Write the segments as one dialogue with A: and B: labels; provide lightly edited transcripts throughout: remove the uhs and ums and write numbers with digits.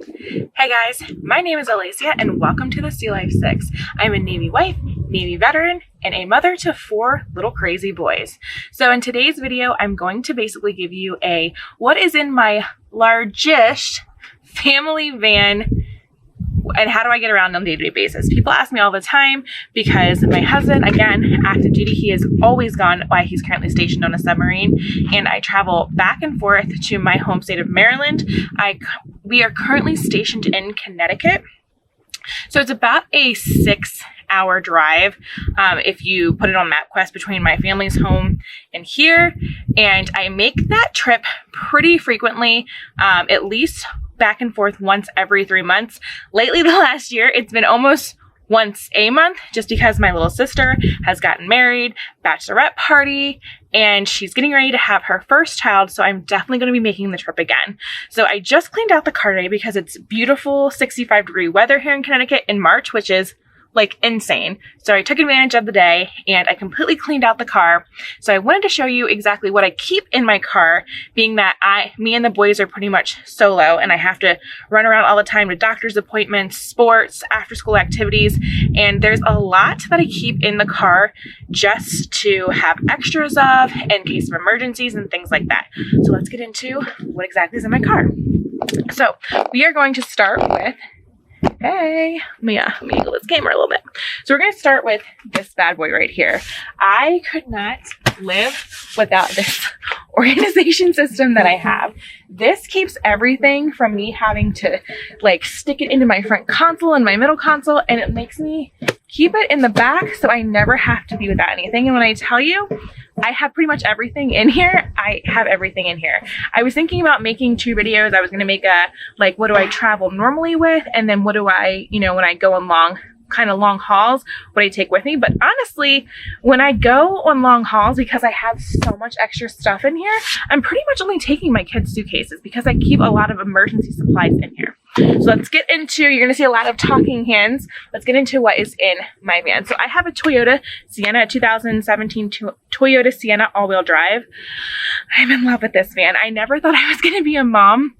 A: Hey guys, my name is Alacia and welcome to the Sea Life 6. I'm a Navy wife, Navy veteran, and a mother to 4 little crazy boys. So in today's video, I'm going to basically give you a what is in my largest family van and how do I get around on a day-to-day basis. People ask me all the time because my husband, again, active duty, he is always gone while he's currently stationed on a submarine, and I travel back and forth to my home state of Maryland. We are currently stationed in Connecticut, so it's about a 6-hour drive if you put it on MapQuest between my family's home and here, and I make that trip pretty frequently, at least back and forth once every 3 months. Lately, the last year, it's been almost once a month just because my little sister has gotten married, bachelorette party, and she's getting ready to have her first child, so I'm definitely going to be making the trip again. So I just cleaned out the car today because it's beautiful 65-degree weather here in Connecticut in March, which is like insane. So I took advantage of the day and I completely cleaned out the car. So I wanted to show you exactly what I keep in my car, being that me and the boys are pretty much solo and I have to run around all the time to doctor's appointments, sports, after school activities. And there's a lot that I keep in the car just to have extras of in case of emergencies and things like that. So let's get into what exactly is in my car. So we are going to start with hey, let me angle this camera a little bit. So we're going to start with this bad boy right here. I could not live without this organization system that I have. This keeps everything from me having to like stick it into my front console and my middle console, and it makes me keep it in the back so I never have to be without anything. And when I tell you I have pretty much everything in here, I have everything in here. I was thinking about making 2 videos. I was going to make a, like, what do I travel normally with? And then what do I, when I go on long hauls, what I take with me. But honestly, when I go on long hauls, because I have so much extra stuff in here, I'm pretty much only taking my kids' suitcases because I keep a lot of emergency supplies in here. So let's get into, you're going to see a lot of talking hands. Let's get into what is in my van. So I have a Toyota Sienna, 2017 Toyota Sienna all-wheel drive. I'm in love with this van. I never thought I was going to be a mom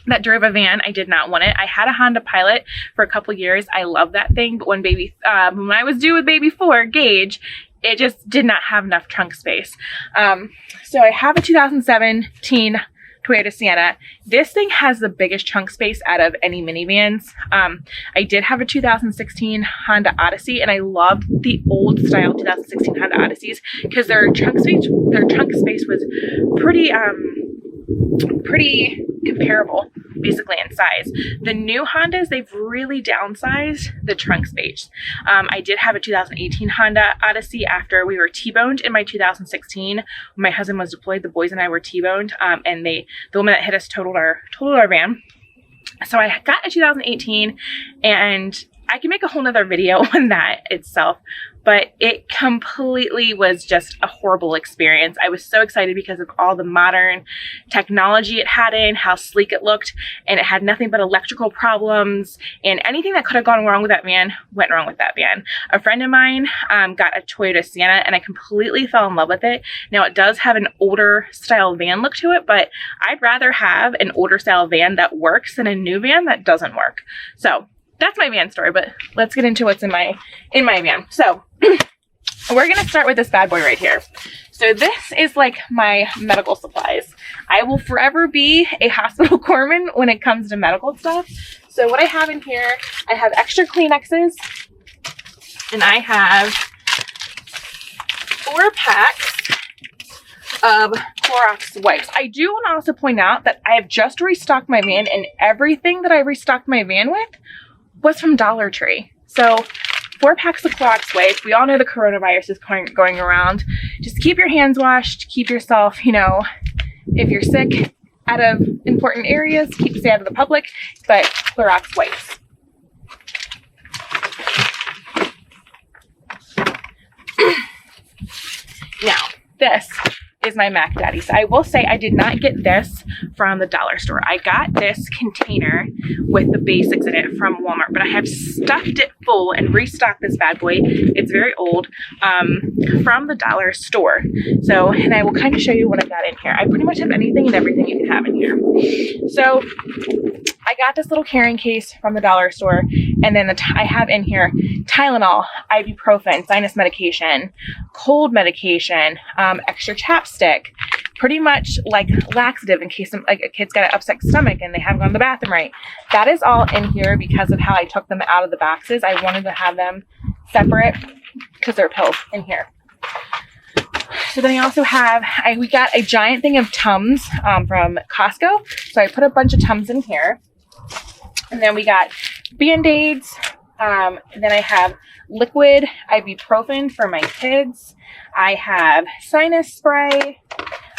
A: that drove a van. I did not want it. I had a Honda Pilot for a couple years. I love that thing, but when I was due with baby 4, Gage, it just did not have enough trunk space. So I have a 2017 Toyota Sienna. This thing has the biggest trunk space out of any minivans. I did have a 2016 Honda Odyssey, and I loved the old style 2016 Honda Odysseys because their trunk space was pretty comparable basically in size. The new Hondas, they've really downsized the trunk space. I did have a 2018 Honda Odyssey after we were T-boned in my 2016. When my husband was deployed, the boys and I were T-boned, and the woman that hit us totaled our van. So I got a 2018, and I can make a whole nother video on that itself, but it completely was just a horrible experience. I was so excited because of all the modern technology it had in, how sleek it looked, and it had nothing but electrical problems, and anything that could have gone wrong with that van went wrong with that van. A friend of mine got a Toyota Sienna, and I completely fell in love with it. Now it does have an older style van look to it, but I'd rather have an older style van that works than a new van that doesn't work. So that's my van story, but let's get into what's in my van. So we're gonna start with this bad boy right here. So this is like my medical supplies. I will forever be a hospital corpsman when it comes to medical stuff. So what I have in here, I have extra Kleenexes, and I have 4 packs of Clorox wipes. I do want to also point out that I have just restocked my van, and everything that I restocked my van with was from Dollar Tree. So 4 packs of Clorox wipes. We all know the coronavirus is going around. Just keep your hands washed. Keep yourself, if you're sick, out of important areas. Stay out of the public, but Clorox wipes. Now, this is my Mac Daddy. So I will say I did not get this from the dollar store. I got this container with the basics in it from Walmart, but I have stuffed it full and restocked this bad boy. It's very old, from the dollar store. So, and I will kind of show you what I got in here. I pretty much have anything and everything you can have in here. So I got this little carrying case from the dollar store, and then I have in here Tylenol, ibuprofen, sinus medication, cold medication, extra chapstick, pretty much like laxative in case like a kid's got an upset stomach and they haven't gone to the bathroom right. That is all in here because of how I took them out of the boxes. I wanted to have them separate because there are pills in here. So then I also have, we got a giant thing of Tums from Costco. So I put a bunch of Tums in here. And then we got Band-Aids. And then I have liquid ibuprofen for my kids. I have sinus spray.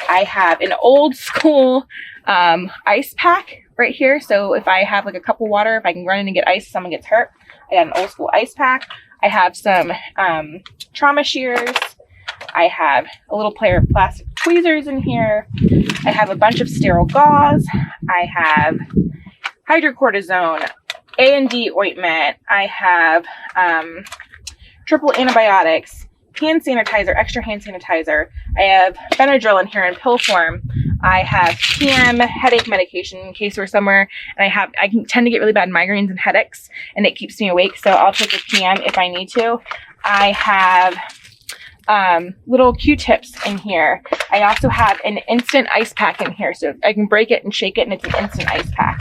A: I have an old school ice pack right here. So if I have like a cup of water, if I can run in and get ice, if someone gets hurt, I got an old school ice pack. I have some trauma shears. I have a little pair of plastic tweezers in here. I have a bunch of sterile gauze. I have hydrocortisone, A&D ointment. I have triple antibiotics, hand sanitizer, extra hand sanitizer. I have Benadryl in here in pill form. I have PM headache medication in case we're somewhere and I can tend to get really bad migraines and headaches and it keeps me awake, so I'll take a PM if I need to. I have little Q-tips in here. I also have an instant ice pack in here, so I can break it and shake it and it's an instant ice pack.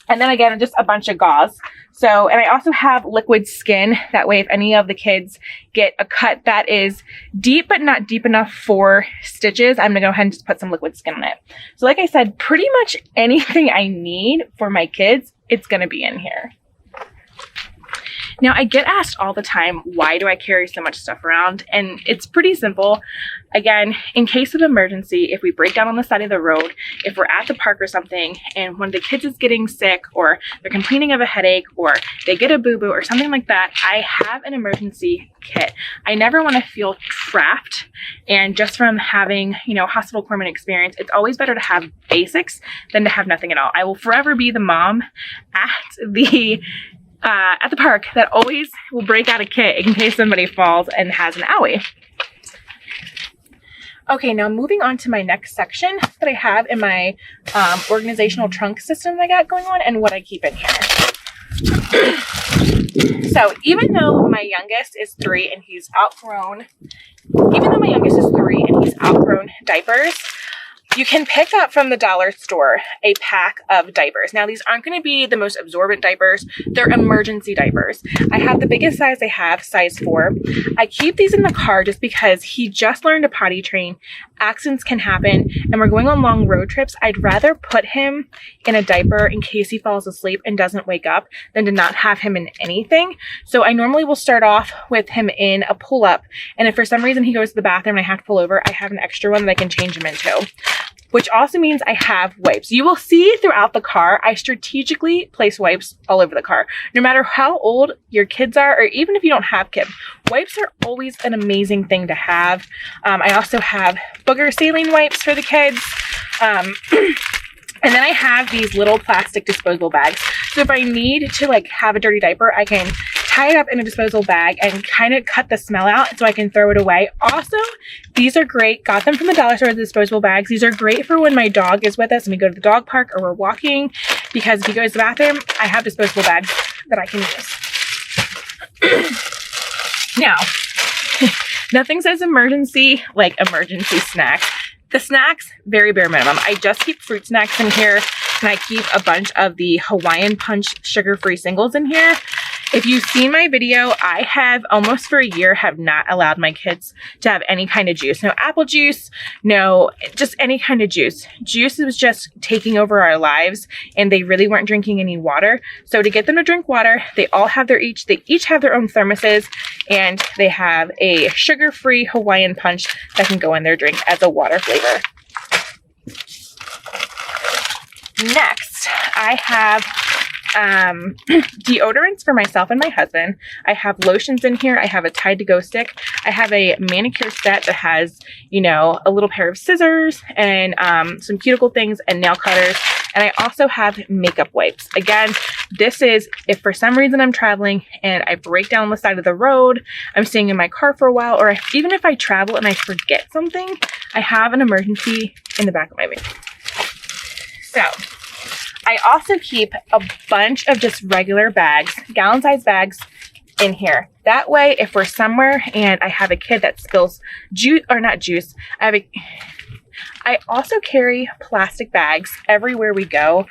A: And then again, just a bunch of gauze. So, and I also have liquid skin. That way, if any of the kids get a cut that is deep, but not deep enough for stitches, I'm gonna go ahead and just put some liquid skin on it. So like I said, pretty much anything I need for my kids, it's gonna be in here. Now, I get asked all the time, why do I carry so much stuff around? And it's pretty simple. Again, in case of emergency, if we break down on the side of the road, if we're at the park or something, and one of the kids is getting sick, or they're complaining of a headache, or they get a boo-boo, or something like that, I have an emergency kit. I never want to feel trapped. And just from having, hospital corpsman experience, it's always better to have basics than to have nothing at all. I will forever be the mom at the park that always will break out a kit in case somebody falls and has an owie. Okay, now moving on to my next section that I have in my organizational trunk system that I got going on and what I keep in here. So even though my youngest is 3 and he's outgrown diapers, you can pick up from the dollar store a pack of diapers. Now, these aren't going to be the most absorbent diapers. They're emergency diapers. I have the biggest size I have, size 4. I keep these in the car just because he just learned to potty train. Accidents can happen, and we're going on long road trips. I'd rather put him in a diaper in case he falls asleep and doesn't wake up than to not have him in anything. So I normally will start off with him in a pull-up, and if for some reason he goes to the bathroom and I have to pull over, I have an extra one that I can change him into. Which also means I have wipes. You will see throughout the car, I strategically place wipes all over the car. No matter how old your kids are, or even if you don't have kids, wipes are always an amazing thing to have. I also have booger saline wipes for the kids. And then I have these little plastic disposable bags. So if I need to have a dirty diaper, I can tie it up in a disposable bag and kind of cut the smell out so I can throw it away. Also, these are great. Got them from the dollar store, the disposable bags. These are great for when my dog is with us and we go to the dog park or we're walking, because if he goes to the bathroom, I have disposable bags that I can use. Now, nothing says emergency like emergency snacks. The snacks, very bare minimum. I just keep fruit snacks in here, and I keep a bunch of the Hawaiian Punch sugar-free singles in here. If you've seen my video, I have almost for a year have not allowed my kids to have any kind of juice. No apple juice, no, just any kind of juice. Juice was just taking over our lives, and they really weren't drinking any water. So to get them to drink water, they each have their own thermoses, and they have a sugar-free Hawaiian Punch that can go in their drink as a water flavor. Next, I have deodorants for myself and my husband. I have lotions in here. I have a Tide to Go stick. I have a manicure set that has, a little pair of scissors and some cuticle things and nail cutters. And I also have makeup wipes. Again, this is if for some reason I'm traveling and I break down the side of the road, I'm staying in my car for a while, or even if I travel and I forget something, I have an emergency in the back of my van. So I also keep a bunch of just regular bags, gallon-sized bags in here. That way, if we're somewhere and I have a kid that spills juice, or not juice, I also carry plastic bags everywhere we go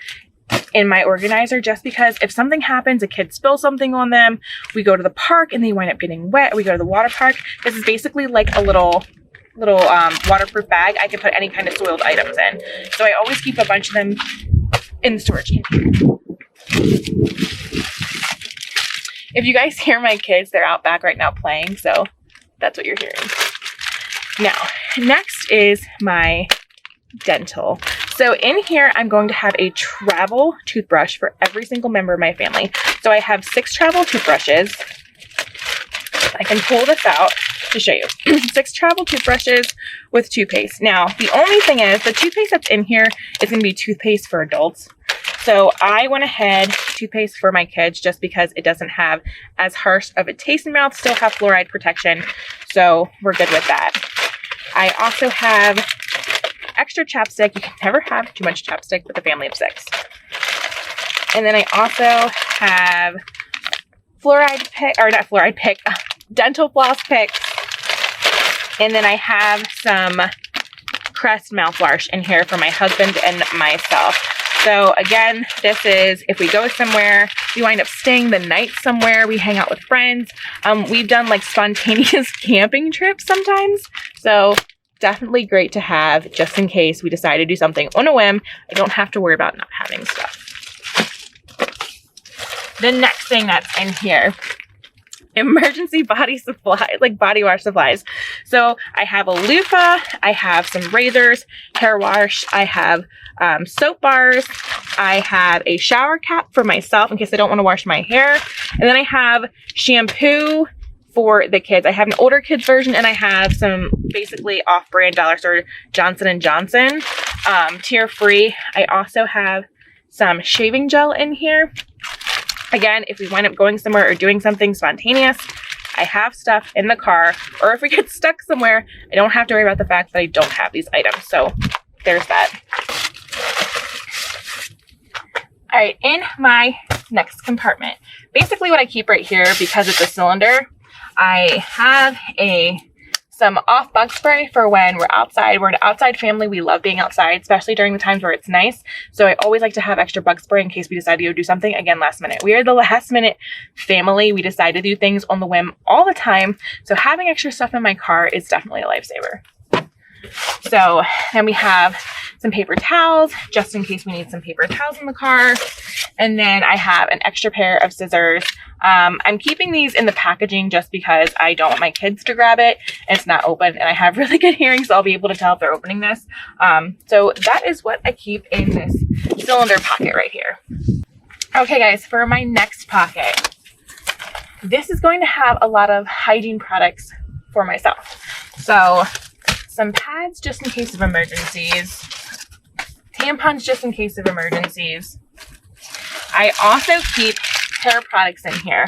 A: in my organizer, just because if something happens, a kid spills something on them, we go to the park and they wind up getting wet, we go to the water park. This is basically like a little waterproof bag I can put any kind of soiled items in. So I always keep a bunch of them in the storage container. If you guys hear my kids, they're out back right now playing, so that's what you're hearing. Now, next is my dental. So in here, I'm going to have a travel toothbrush for every single member of my family. So I have 6 travel toothbrushes. I can pull this out to show you. 6 travel toothbrushes with toothpaste. Now, the only thing is the toothpaste that's in here is going to be toothpaste for adults. So I went ahead, toothpaste for my kids, just because it doesn't have as harsh of a taste in mouth, still have fluoride protection. So we're good with that. I also have extra chapstick. You can never have too much chapstick with a family of 6. And then I also have dental floss picks. And then I have some Crest mouthwash in here for my husband and myself. So again, this is if we go somewhere, we wind up staying the night somewhere, we hang out with friends. We've done like spontaneous camping trips sometimes. So definitely great to have just in case we decide to do something on a whim. I don't have to worry about not having stuff. The next thing that's in here, emergency body supply, like body wash supplies. So I have a loofah, I have some razors, hair wash, I have soap bars, I have a shower cap for myself in case I don't want to wash my hair, and then I have shampoo for the kids. I have an older kids version, and I have some basically off-brand dollar store Johnson & Johnson, tear-free. I also have some shaving gel in here. Again, if we wind up going somewhere or doing something spontaneous, I have stuff in the car, or if we get stuck somewhere, I don't have to worry about the fact that I don't have these items. So there's that. All right, in my next compartment, basically what I keep right here, because it's a cylinder, I have some off bug spray for when we're outside. We're an outside family. We love being outside, especially during the times where it's nice. So I always like to have extra bug spray in case we decide to go do something, again, last minute. We are the last minute family. We decide to do things on the whim all the time. So having extra stuff in my car is definitely a lifesaver. So then we have some paper towels, just in case we need some paper towels in the car. And then I have an extra pair of scissors. I'm keeping these in the packaging just because I don't want my kids to grab it and it's not open, and I have really good hearing, so I'll be able to tell if they're opening this. So that is what I keep in this cylinder pocket right here. Okay guys, for my next pocket, this is going to have a lot of hygiene products for myself. So some pads just in case of emergencies, tampons just in case of emergencies. I also keep hair products in here.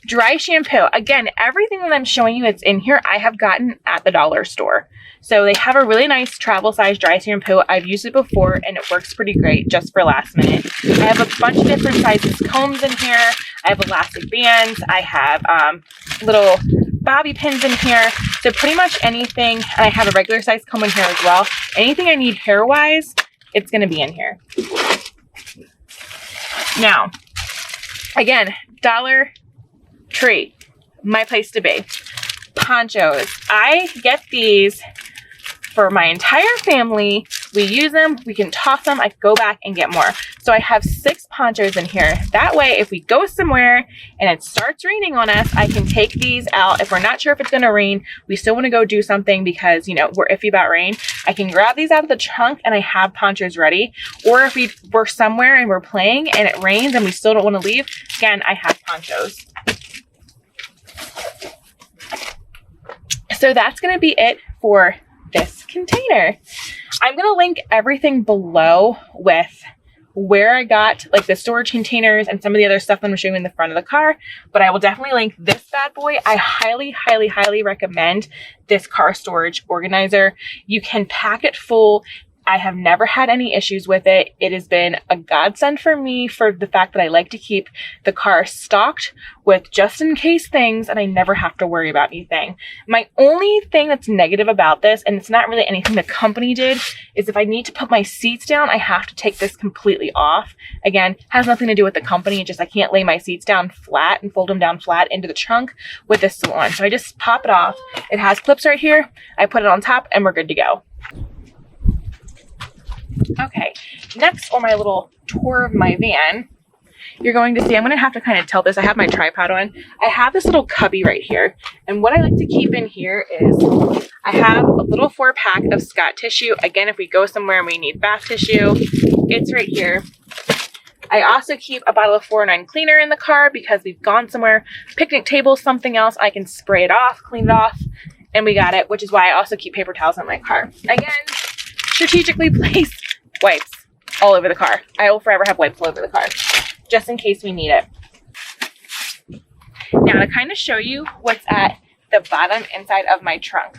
A: Dry shampoo. Again, everything that I'm showing you that's in here, I have gotten at the dollar store. So they have a really nice travel size dry shampoo. I've used it before and it works pretty great just for last minute. I have a bunch of different sizes combs in here. I have elastic bands. I have little bobby pins in here. So pretty much anything, and I have a regular size comb in here as well. Anything I need hair wise, it's going to be in here. Now, again, Dollar Tree, my place to be. Ponchos. I get these for my entire family. We use them, we can toss them, I can go back and get more. So I have 6 ponchos in here. That way, if we go somewhere and it starts raining on us, I can take these out. If we're not sure if it's gonna rain, we still wanna go do something because, you know, we're iffy about rain, I can grab these out of the trunk and I have ponchos ready. Or if we're somewhere and we're playing and it rains and we still don't wanna leave, again, I have ponchos. So that's gonna be it for this container. I'm going to link everything below with where I got like the storage containers and some of the other stuff that I'm showing you in the front of the car, but I will definitely link this bad boy. I highly, highly, highly recommend this car storage organizer. You can pack it full. I have never had any issues with it. It has been a godsend for me for the fact that I like to keep the car stocked with just in case things, and I never have to worry about anything. My only thing that's negative about this, and it's not really anything the company did, is if I need to put my seats down, I have to take this completely off. Again, has nothing to do with the company, just I can't lay my seats down flat and fold them down flat into the trunk with this on. So I just pop it off. It has clips right here. I put it on top and we're good to go. Okay, next on my little tour of my van, you're going to see, I'm going to have to kind of tilt this. I have my tripod on. I have this little cubby right here. And what I like to keep in here is I have a little 4-pack of Scott tissue. Again, if we go somewhere and we need bath tissue, it's right here. I also keep a bottle of 409 cleaner in the car because we've gone somewhere, picnic table, something else. I can spray it off, clean it off, and we got it, which is why I also keep paper towels in my car. Again, strategically placed wipes all over the car. I will forever have wipes all over the car, just in case we need it. Now to kind of show you what's at the bottom inside of my trunk.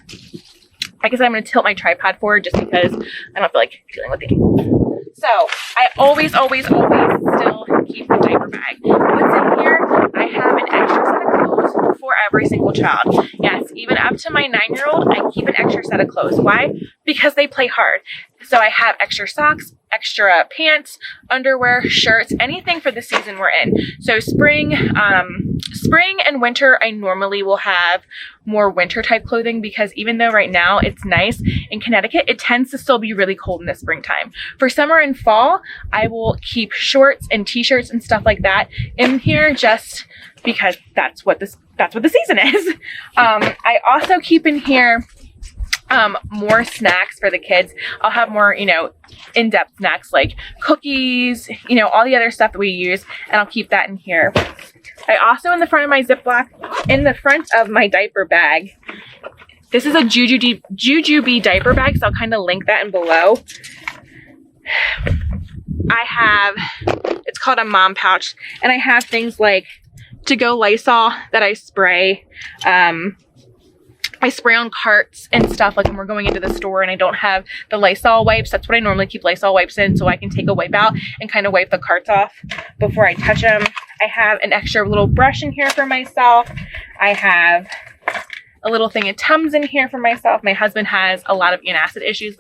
A: I guess I'm going to tilt my tripod forward just because I don't feel like dealing with it. So I always still keep the diaper bag. What's in here? I have an extra set of clothes for every single child. Yes, even up to my 9-year-old, I keep an extra set of clothes. Why? Because they play hard. So I have extra socks, extra pants, underwear, shirts, anything for the season we're in. So spring and winter, I normally will have more winter type clothing because even though right now it's nice in Connecticut, it tends to still be really cold in the springtime. For summer and fall, I will keep shorts and t-shirts and stuff like that in here just because that's what the season is. I also keep in here more snacks for the kids. I'll have more, in-depth snacks like cookies, all the other stuff that we use, and I'll keep that in here. I also, in the front of my Ziploc, in the front of my diaper bag, this is a Jujube diaper bag, so I'll kind of link that in below. It's called a mom pouch, and I have things like to-go Lysol that I spray. I spray on carts and stuff, like when we're going into the store and I don't have the Lysol wipes. That's what I normally keep Lysol wipes in, so I can take a wipe out and kind of wipe the carts off before I touch them. I have an extra little brush in here for myself. I have a little thing of Tums in here for myself. My husband has a lot of antacid issues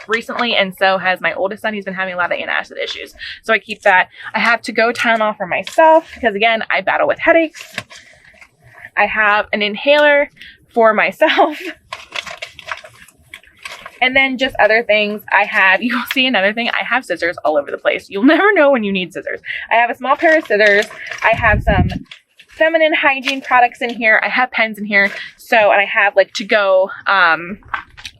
A: recently, and so has my oldest son. He's been having a lot of antacid issues, so I keep that. I have to-go Tylenol for myself because, again, I battle with headaches. I have an inhaler for myself. And then just other things I have, you'll see another thing, I have scissors all over the place. You'll never know when you need scissors. I have a small pair of scissors. I have some feminine hygiene products in here. I have pens in here. So, and I have like to-go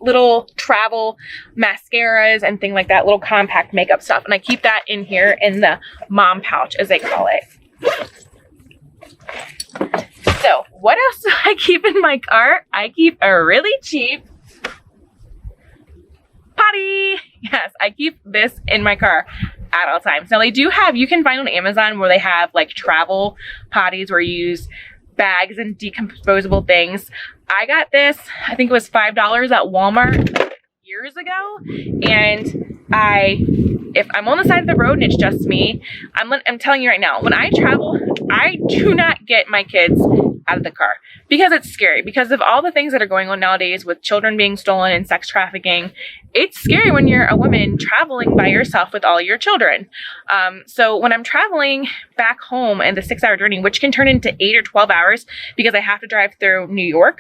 A: little travel mascaras and things like that, little compact makeup stuff. And I keep that in here in the mom pouch, as they call it. So what else do I keep in my car? I keep a really cheap potty. Yes, I keep this in my car at all times. Now they do have, you can find on Amazon where they have like travel potties where you use bags and decomposable things. I got this, I think it was $5 at Walmart years ago. And if I'm on the side of the road and it's just me, I'm telling you right now, when I travel, I do not get my kids out of the car because it's scary, because of all the things that are going on nowadays with children being stolen and sex trafficking. It's scary when you're a woman traveling by yourself with all your children. So when I'm traveling back home and the 6-hour journey, which can turn into 8 or 12 hours because I have to drive through New York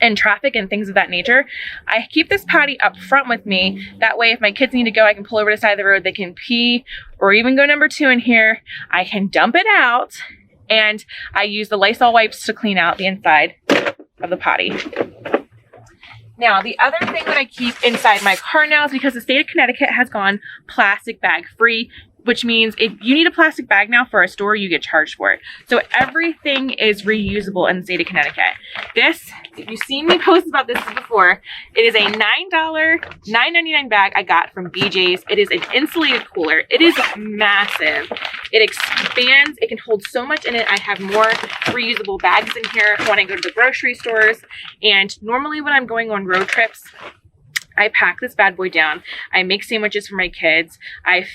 A: and traffic and things of that nature, I keep this potty up front with me. That way, if my kids need to go, I can pull over to the side of the road. They can pee or even go number 2 in here. I can dump it out, and I use the Lysol wipes to clean out the inside of the potty. Now, the other thing that I keep inside my car now is because the state of Connecticut has gone plastic bag free, which means if you need a plastic bag now for a store, you get charged for it. So everything is reusable in the state of Connecticut. This, if you've seen me post about this before, it is a $9.99 bag I got from BJ's. It is an insulated cooler. It is massive. It expands. It can hold so much in it. I have more reusable bags in here when I go to the grocery stores. And normally when I'm going on road trips, I pack this bad boy down. I make sandwiches for my kids. I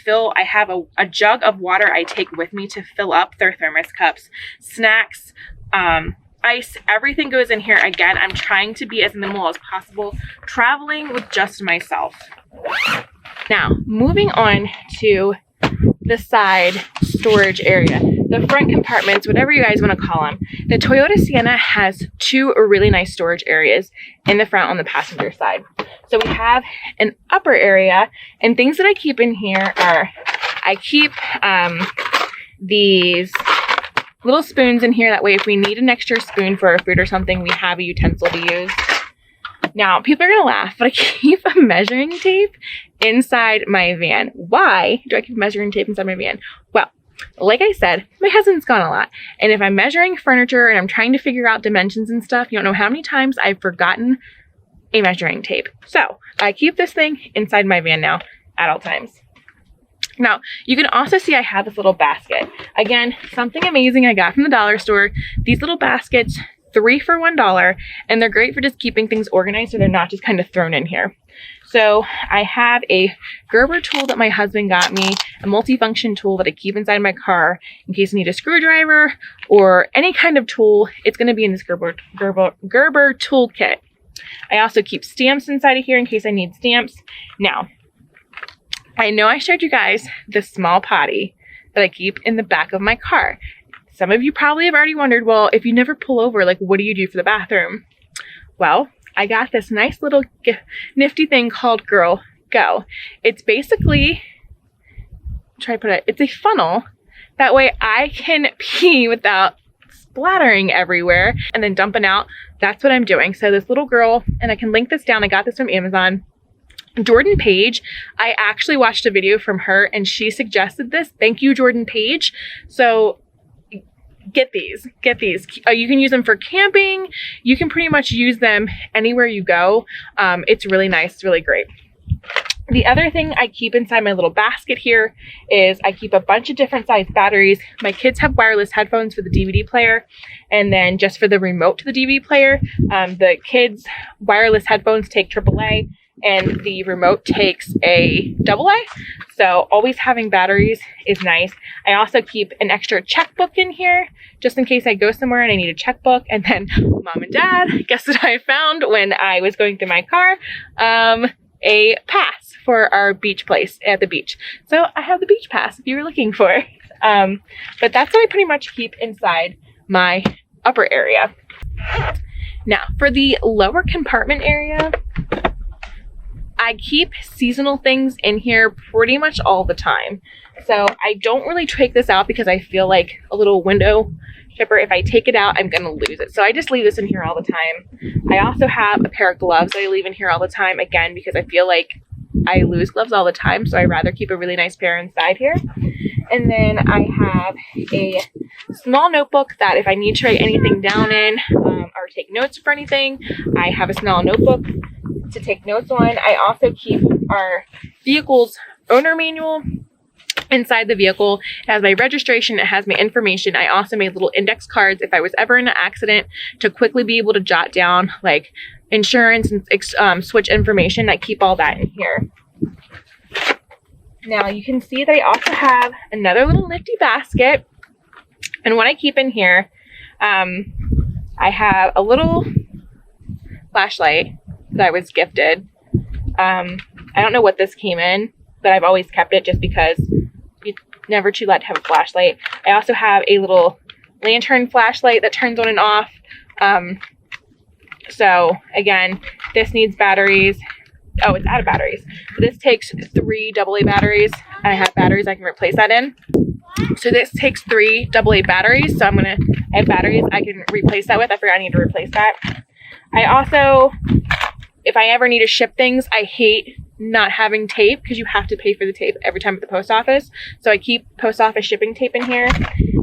A: have a jug of water I take with me to fill up their thermos cups, snacks, ice, everything goes in here. Again, I'm trying to be as minimal as possible, traveling with just myself. Now, moving on to the side storage area, the front compartments, whatever you guys want to call them. The Toyota Sienna has two really nice storage areas in the front on the passenger side. So we have an upper area, and things that I keep in here are, I keep these little spoons in here. That way if we need an extra spoon for our food or something, we have a utensil to use. Now, people are going to laugh, but I keep a measuring tape inside my van. Why do I keep measuring tape inside my van? Well, like I said, my husband's gone a lot. And if I'm measuring furniture and I'm trying to figure out dimensions and stuff, you don't know how many times I've forgotten a measuring tape. So I keep this thing inside my van now at all times. Now, you can also see I have this little basket. Again, something amazing I got from the dollar store. These little baskets, 3 for $1, and they're great for just keeping things organized so they're not just kind of thrown in here. So I have a Gerber tool that my husband got me, a multifunction tool that I keep inside my car in case I need a screwdriver or any kind of tool. It's going to be in this Gerber toolkit. I also keep stamps inside of here in case I need stamps. Now, I know I showed you guys the small potty that I keep in the back of my car. Some of you probably have already wondered, well, if you never pull over, like, what do you do for the bathroom? Well, I got this nice little nifty thing called Girl Go. It's basically, it's a funnel. That way I can pee without splattering everywhere and then dumping out. That's what I'm doing. So this little girl, and I can link this down. I got this from Amazon. Jordan Page, I actually watched a video from her and she suggested this. Thank you, Jordan Page. So get these. You can use them for camping. You can pretty much use them anywhere you go. It's really nice. It's really great. The other thing I keep inside my little basket here is I keep a bunch of different size batteries. My kids have wireless headphones for the DVD player, and then just for the remote to the DVD player, the kids' wireless headphones take AAA, and the remote takes a AA. So always having batteries is nice. I also keep an extra checkbook in here just in case I go somewhere and I need a checkbook. And then Mom and Dad, guess what I found when I was going through my car? A pass for our beach place at the beach. So I have the beach pass if you were looking for it. But that's what I pretty much keep inside my upper area. Now for the lower compartment area, I keep seasonal things in here pretty much all the time. So I don't really take this out because I feel like a little window shipper. If I take it out, I'm going to lose it. So I just leave this in here all the time. I also have a pair of gloves that I leave in here all the time, again, because I feel like I lose gloves all the time. So I'd rather keep a really nice pair inside here. And then I have a small notebook that if I need to write anything down in or take notes for anything, I have a small notebook to take notes on. I also keep our vehicle's owner manual inside the vehicle. It has my registration, it has my information. I also made little index cards if I was ever in an accident to quickly be able to jot down like insurance and switch information. I keep all that in here. Now you can see that I also have another little nifty basket, and what I keep in here, I have a little flashlight that I was gifted. I don't know what this came in, but I've always kept it just because it's never too late to have a flashlight. I also have a little lantern flashlight that turns on and off. So again, this needs batteries. Oh, it's out of batteries. So this takes 3 AA batteries. I have batteries I can replace that in. So this takes 3 AA batteries. So I have batteries I can replace that with. I forgot I need to replace that. I also, if I ever need to ship things, I hate not having tape because you have to pay for the tape every time at the post office. So I keep post office shipping tape in here.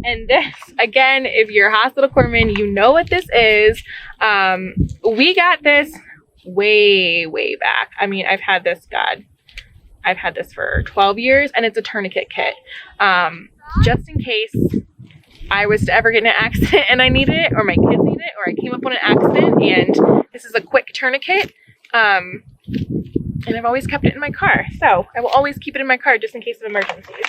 A: And this, again, if you're a hospital corpsman, you know what this is. We got this way back. I mean, I've had this for 12 years, and it's a tourniquet kit. Just in case I was to ever get in an accident and I needed it, or my kids need it, or I came up on an accident, and this is a quick tourniquet. And I've always kept it in my car. So I will always keep it in my car just in case of emergencies.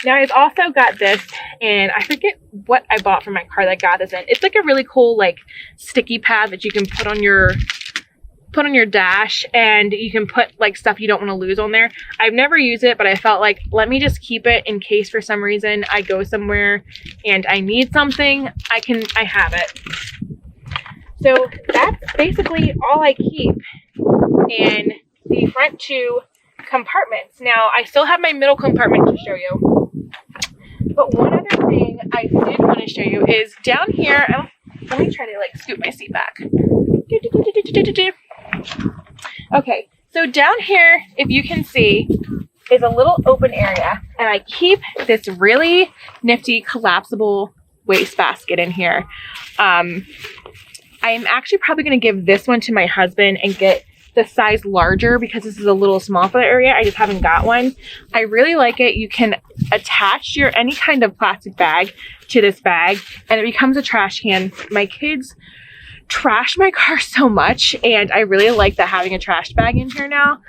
A: Now I've also got this, and I forget what I bought for my car that got this in. It's like a really cool like sticky pad that you can put on your dash, and you can put like stuff you don't want to lose on there. I've never used it, but I felt like let me just keep it in case for some reason I go somewhere and I need something. I have it. So that's basically all I keep in the front two compartments. Now I still have my middle compartment to show you. But one other thing I did want to show you is down here. Let me try to like scoot my seat back. Okay, so down here, if you can see, is a little open area, and I keep this really nifty collapsible wastebasket in here. I'm actually probably going to give this one to my husband and get the size larger because this is a little small for the area. I just haven't got one. I really like it. You can attach any kind of plastic bag to this bag and it becomes a trash can. My kids trash my car so much, and I really like that having a trash bag in here now.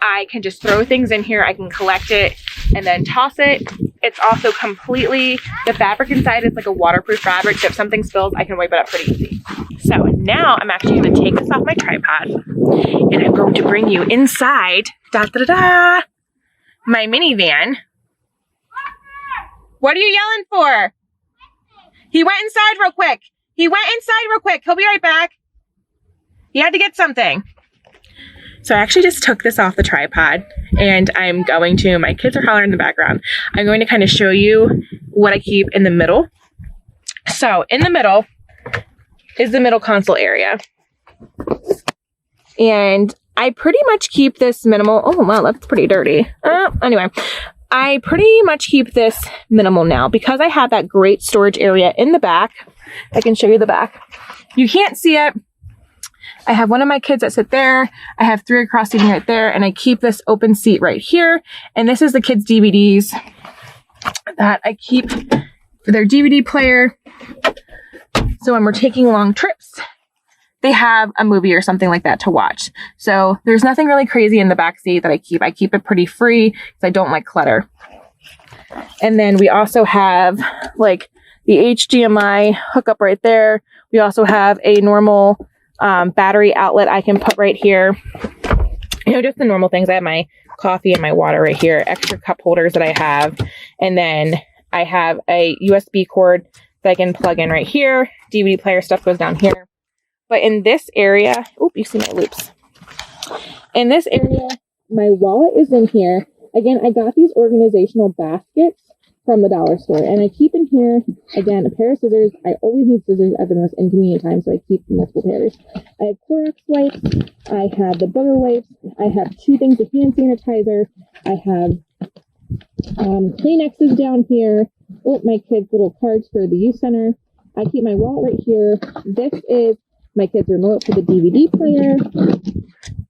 A: I can just throw things in here. I can collect it and then toss it. It's also completely, the fabric inside is like a waterproof fabric, so if something spills, I can wipe it up pretty easy. So now I'm actually going to take this off my tripod and I'm going to bring you inside, my minivan. What are you yelling for? He went inside real quick. He went inside real quick. He'll be right back. He had to get something. So I actually just took this off the tripod and I'm going to, my kids are hollering in the background. I'm going to kind of show you what I keep in the middle. So in the middle is the middle console area. And I pretty much keep this minimal. Oh, wow, that's pretty dirty. Anyway, I pretty much keep this minimal now because I have that great storage area in the back. I can show you the back. You can't see it. I have one of my kids that sit there. I have 3 across seating right there, and I keep this open seat right here. And this is the kids' DVDs that I keep for their DVD player. So when we're taking long trips, they have a movie or something like that to watch. So there's nothing really crazy in the back seat that I keep. I keep it pretty free because I don't like clutter. And then we also have like the HDMI hookup right there. We also have a normal battery outlet I can put right here. You know, just the normal things. I have my coffee and my water right here, extra cup holders that I have. And then I have a USB cord that I can plug in right here. DVD player stuff goes down here. But in this area, oh, you see my loops. In this area, my wallet is in here. Again, I got these organizational baskets from the dollar store. And I keep in here, again, a pair of scissors. I always need scissors at the most inconvenient time, so I keep multiple pairs. I have Clorox wipes. I have the booger wipes. I have 2 things of hand sanitizer. I have Kleenexes down here. Oh, my kids' little cards for the youth center. I keep my wallet right here. This is my kids' remote for the DVD player.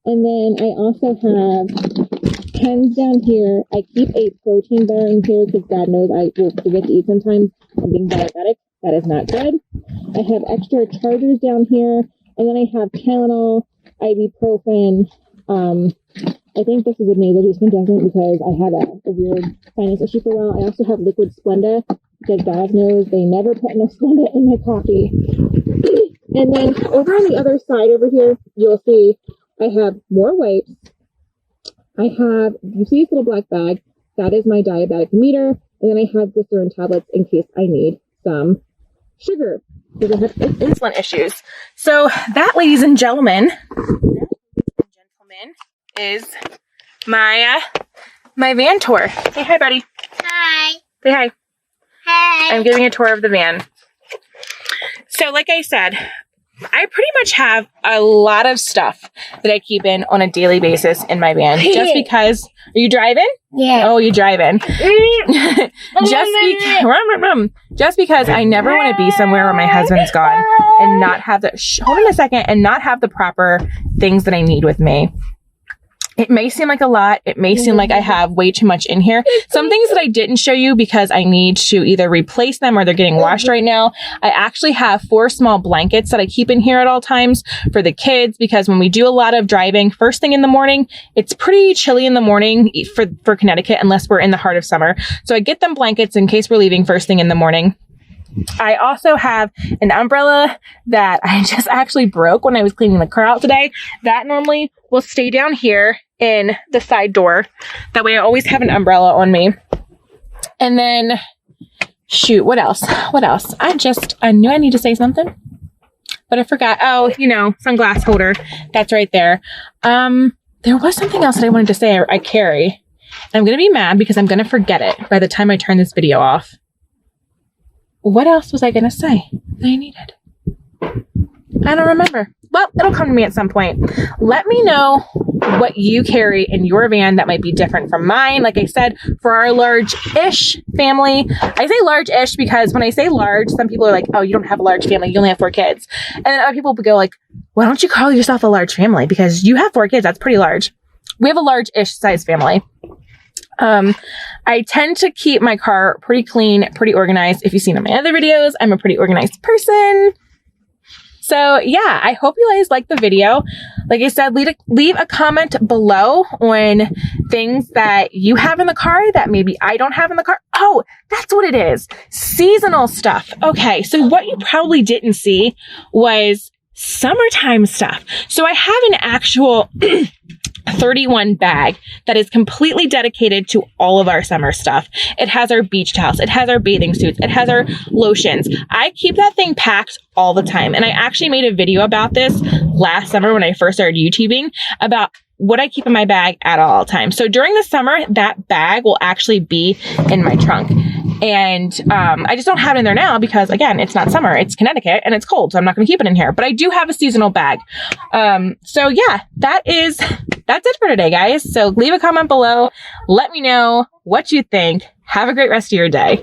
A: And then I also have pens down here. I keep a protein bar in here because God knows I will forget to eat sometimes. I'm being diabetic. That is not good. I have extra chargers down here. And then I have Tylenol, ibuprofen. I think this is a nasal decongestant because I had a weird sinus issue for a while. I also have liquid Splenda because God knows they never put enough Splenda in my coffee. And then over on the other side over here, you'll see I have more wipes. I have, you see this little black bag? That is my diabetic meter. And then I have glycerin tablets in case I need some sugar because I have insulin issues. So that, ladies and gentlemen, is my my van tour. Say hi, buddy.
B: Hi.
A: Say hi.
B: Hi.
A: I'm giving a tour of the van. So like I said, I pretty much have a lot of stuff that I keep in on a daily basis in my van. Just because, are you driving?
B: Yeah.
A: Oh, you're driving. Just because I never want to be somewhere where my husband's gone and not have the, hold on a second, and not have the proper things that I need with me. It may seem like a lot. It may seem like I have way too much in here. Some things that I didn't show you because I need to either replace them or they're getting washed right now. I actually have 4 small blankets that I keep in here at all times for the kids because when we do a lot of driving first thing in the morning, it's pretty chilly in the morning for Connecticut unless we're in the heart of summer. So I get them blankets in case we're leaving first thing in the morning. I also have an umbrella that I just actually broke when I was cleaning the car out today. That normally will stay down here in the side door. That way I always have an umbrella on me. And then, shoot, what else? What else? I knew I need to say something, but I forgot. Oh, you know, sunglass holder. That's right there. There was something else that I wanted to say I carry. I'm going to be mad because I'm going to forget it by the time I turn this video off. What else was I going to say that I needed? I don't remember. Well, it'll come to me at some point. Let me know what you carry in your van that might be different from mine. Like I said, for our large-ish family, I say large-ish because when I say large, some people are like, oh, you don't have a large family. You only have 4 kids. And then other people will go like, why don't you call yourself a large family? Because you have 4 kids. That's pretty large. We have a large-ish size family. I tend to keep my car pretty clean, pretty organized. If you've seen in my other videos, I'm a pretty organized person. So yeah, I hope you guys like the video. Like I said, leave a comment below on things that you have in the car that maybe I don't have in the car. Oh, that's what it is. Seasonal stuff. Okay, so what you probably didn't see was summertime stuff. So I have an actual 31 bag that is completely dedicated to all of our summer stuff. It has our beach towels. It has our bathing suits. It has our lotions. I keep that thing packed all the time. And I actually made a video about this last summer when I first started YouTubing about what I keep in my bag at all times. So during the summer, that bag will actually be in my trunk. And I just don't have it in there now because, again, it's not summer. It's Connecticut and it's cold, so I'm not going to keep it in here. But I do have a seasonal bag. So yeah, that's it for today, guys. So leave a comment below. Let me know what you think. Have a great rest of your day.